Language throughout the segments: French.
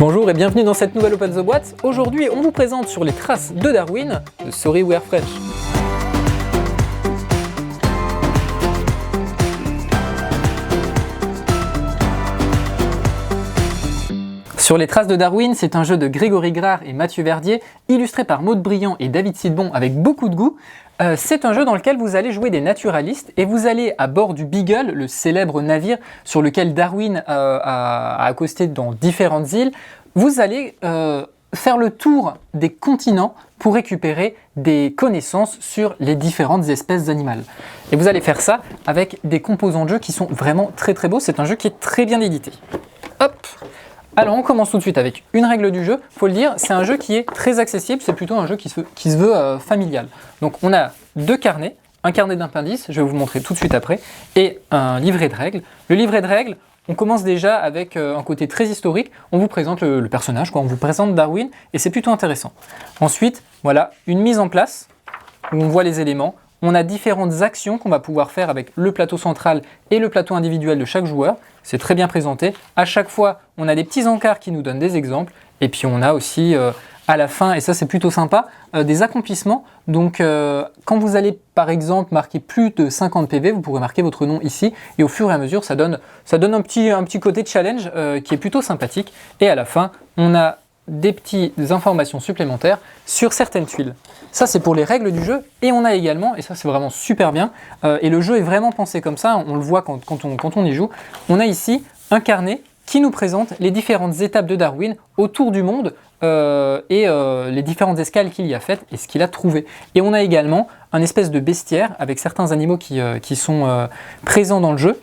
Bonjour et bienvenue dans cette nouvelle Open the Boîte. Aujourd'hui, on vous présente sur les traces de Darwin de Sorry We Are French. Sur les traces de Darwin, c'est un jeu de Grégory Grard et Mathieu Verdier, illustré par Maud Briand et David Sidbon avec beaucoup de goût. C'est un jeu dans lequel vous allez jouer des naturalistes et vous allez à bord du Beagle, le célèbre navire sur lequel Darwin a accosté dans différentes îles. Vous allez faire le tour des continents pour récupérer des connaissances sur les différentes espèces animales. Et vous allez faire ça avec des composants de jeu qui sont vraiment très très beaux. C'est un jeu qui est très bien édité. Hop! Alors on commence tout de suite avec une règle du jeu, faut le dire, c'est un jeu qui est très accessible, c'est plutôt un jeu qui se veut familial. Donc on a deux carnets, un carnet d'appendices, je vais vous montrer tout de suite après, et un livret de règles. Le livret de règles, on commence déjà avec un côté très historique, on vous présente le personnage, on vous présente Darwin, et c'est plutôt intéressant. Ensuite, voilà, une mise en place, où on voit les éléments. On a différentes actions qu'on va pouvoir faire avec le plateau central et le plateau individuel de chaque joueur. C'est très bien présenté. À chaque fois, on a des petits encarts qui nous donnent des exemples. Et puis on a aussi à la fin, et ça c'est plutôt sympa, des accomplissements. Donc quand vous allez par exemple marquer plus de 50 PV, vous pourrez marquer votre nom ici. Et au fur et à mesure, ça donne un petit côté challenge qui est plutôt sympathique. Et à la fin, on a des petites informations supplémentaires sur certaines tuiles. Ça c'est pour les règles du jeu, et on a également, et ça c'est vraiment super bien, et le jeu est vraiment pensé comme ça, on le voit quand on y joue, on a ici un carnet qui nous présente les différentes étapes de Darwin autour du monde et les différentes escales qu'il y a faites et ce qu'il a trouvé. Et on a également un espèce de bestiaire avec certains animaux qui sont présents dans le jeu,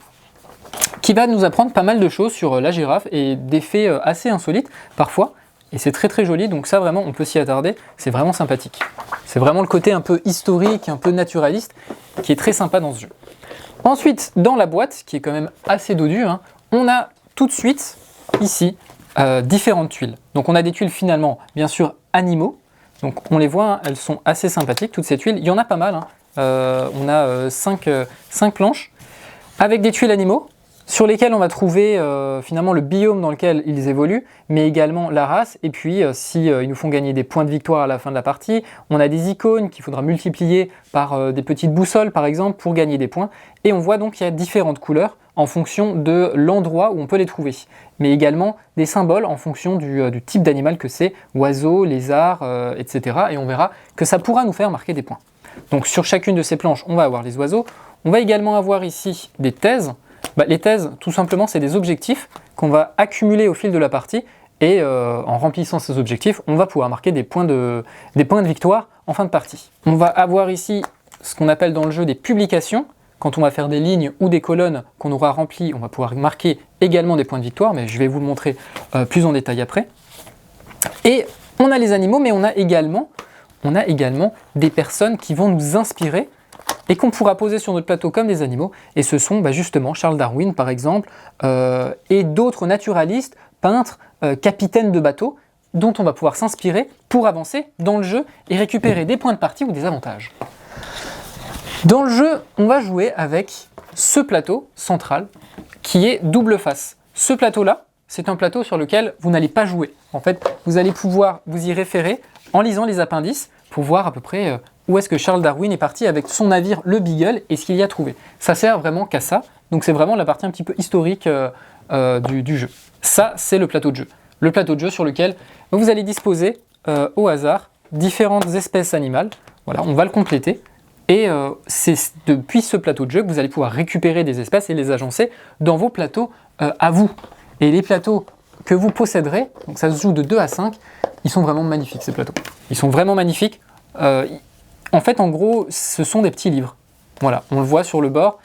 qui va nous apprendre pas mal de choses sur la girafe et des faits assez insolites parfois. Et c'est très très joli, donc ça vraiment on peut s'y attarder, c'est vraiment sympathique. C'est vraiment le côté un peu historique, un peu naturaliste, qui est très sympa dans ce jeu. Ensuite, dans la boîte, qui est quand même assez dodue, on a tout de suite, ici, différentes tuiles. Donc on a des tuiles finalement, bien sûr, animaux. Donc on les voit, elles sont assez sympathiques, toutes ces tuiles. Il y en a pas mal, on a 5 planches, avec des tuiles animaux, sur lesquels on va trouver finalement le biome dans lequel ils évoluent, mais également la race, et puis si ils nous font gagner des points de victoire à la fin de la partie, on a des icônes qu'il faudra multiplier par des petites boussoles par exemple pour gagner des points, et on voit donc qu'il y a différentes couleurs en fonction de l'endroit où on peut les trouver, mais également des symboles en fonction du type d'animal que c'est, oiseaux, lézards, etc. Et on verra que ça pourra nous faire marquer des points. Donc sur chacune de ces planches, on va avoir les oiseaux, on va également avoir ici des thèses. Les thèses, tout simplement, c'est des objectifs qu'on va accumuler au fil de la partie et en remplissant ces objectifs, on va pouvoir marquer des points de victoire en fin de partie. On va avoir ici ce qu'on appelle dans le jeu des publications. Quand on va faire des lignes ou des colonnes qu'on aura remplies, on va pouvoir marquer également des points de victoire, mais je vais vous le montrer plus en détail après. Et on a les animaux, mais on a également des personnes qui vont nous inspirer et qu'on pourra poser sur notre plateau comme des animaux, et ce sont justement Charles Darwin par exemple, et d'autres naturalistes, peintres, capitaines de bateaux, dont on va pouvoir s'inspirer pour avancer dans le jeu et récupérer des points de partie ou des avantages. Dans le jeu, on va jouer avec ce plateau central qui est double face. Ce plateau-là, c'est un plateau sur lequel vous n'allez pas jouer. En fait, vous allez pouvoir vous y référer en lisant les appendices pour voir à peu près où est-ce que Charles Darwin est parti avec son navire, le Beagle, et ce qu'il y a trouvé. Ça sert vraiment qu'à ça, donc c'est vraiment la partie un petit peu historique du jeu. Ça, c'est le plateau de jeu. Le plateau de jeu sur lequel vous allez disposer au hasard différentes espèces animales. Voilà, on va le compléter. Et c'est depuis ce plateau de jeu que vous allez pouvoir récupérer des espèces et les agencer dans vos plateaux à vous. Et les plateaux que vous posséderez, donc ça se joue de 2 à 5, ils sont vraiment magnifiques ces plateaux. Ils sont vraiment magnifiques. En fait, en gros, ce sont des petits livres. Voilà, on le voit sur le bord.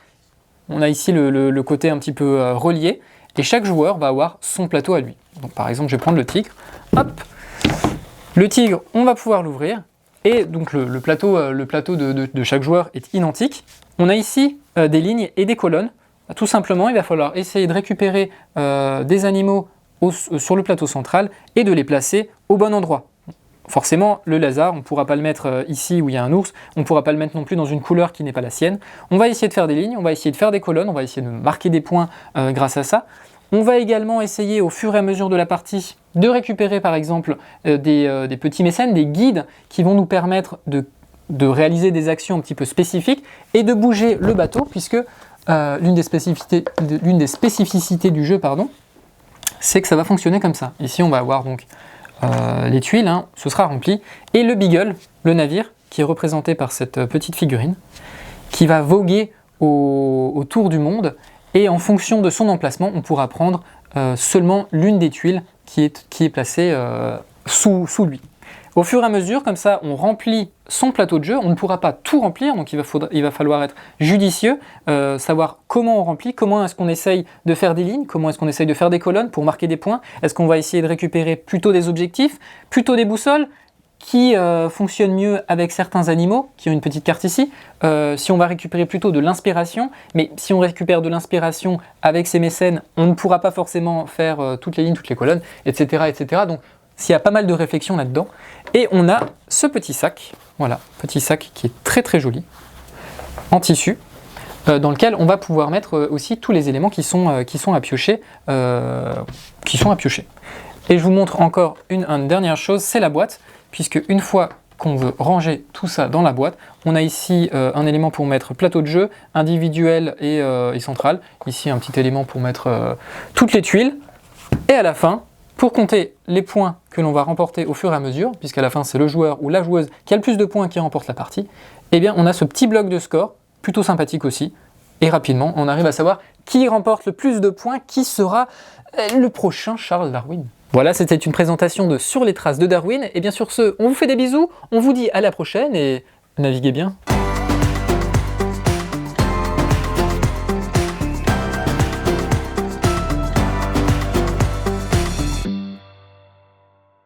On a ici le côté un petit peu relié. Et chaque joueur va avoir son plateau à lui. Donc par exemple, je vais prendre le tigre. Hop, le tigre, on va pouvoir l'ouvrir. Et donc le plateau de chaque joueur est identique. On a ici des lignes et des colonnes. Tout simplement, il va falloir essayer de récupérer des animaux sur le plateau central et de les placer au bon endroit. Forcément, le lézard, on ne pourra pas le mettre ici où il y a un ours, on ne pourra pas le mettre non plus dans une couleur qui n'est pas la sienne. On va essayer de faire des lignes, on va essayer de faire des colonnes, on va essayer de marquer des points grâce à ça. On va également essayer au fur et à mesure de la partie de récupérer par exemple des petits mécènes, des guides qui vont nous permettre de réaliser des actions un petit peu spécifiques et de bouger le bateau, puisque l'une des spécificités du jeu, c'est que ça va fonctionner comme ça. Ici on va avoir donc les tuiles, hein, ce sera rempli, et le Beagle, le navire, qui est représenté par cette petite figurine, qui va voguer autour du monde, et en fonction de son emplacement, on pourra prendre seulement l'une des tuiles qui est placée sous lui. Au fur et à mesure, comme ça, on remplit son plateau de jeu. On ne pourra pas tout remplir, donc il va falloir être judicieux, savoir comment on remplit, comment est-ce qu'on essaye de faire des lignes, comment est-ce qu'on essaye de faire des colonnes pour marquer des points. Est-ce qu'on va essayer de récupérer plutôt des objectifs, plutôt des boussoles qui fonctionnent mieux avec certains animaux, qui ont une petite carte ici. Si on va récupérer plutôt de l'inspiration, mais si on récupère de l'inspiration avec ces mécènes, on ne pourra pas forcément faire toutes les lignes, toutes les colonnes, etc. etc. Donc, s'il y a pas mal de réflexions là-dedans. Et on a ce petit sac, voilà, petit sac qui est très très joli, en tissu, dans lequel on va pouvoir mettre aussi tous les éléments qui sont à piocher. Et je vous montre encore une dernière chose, c'est la boîte, puisque une fois qu'on veut ranger tout ça dans la boîte, on a ici un élément pour mettre plateau de jeu, individuel et central. Ici un petit élément pour mettre toutes les tuiles. Et à la fin, pour compter les points que l'on va remporter au fur et à mesure, puisqu'à la fin c'est le joueur ou la joueuse qui a le plus de points qui remporte la partie, eh bien on a ce petit bloc de score, plutôt sympathique aussi, et rapidement on arrive à savoir qui remporte le plus de points, qui sera le prochain Charles Darwin. Voilà, c'était une présentation de Sur les traces de Darwin, et bien sur ce, on vous fait des bisous, on vous dit à la prochaine et naviguez bien.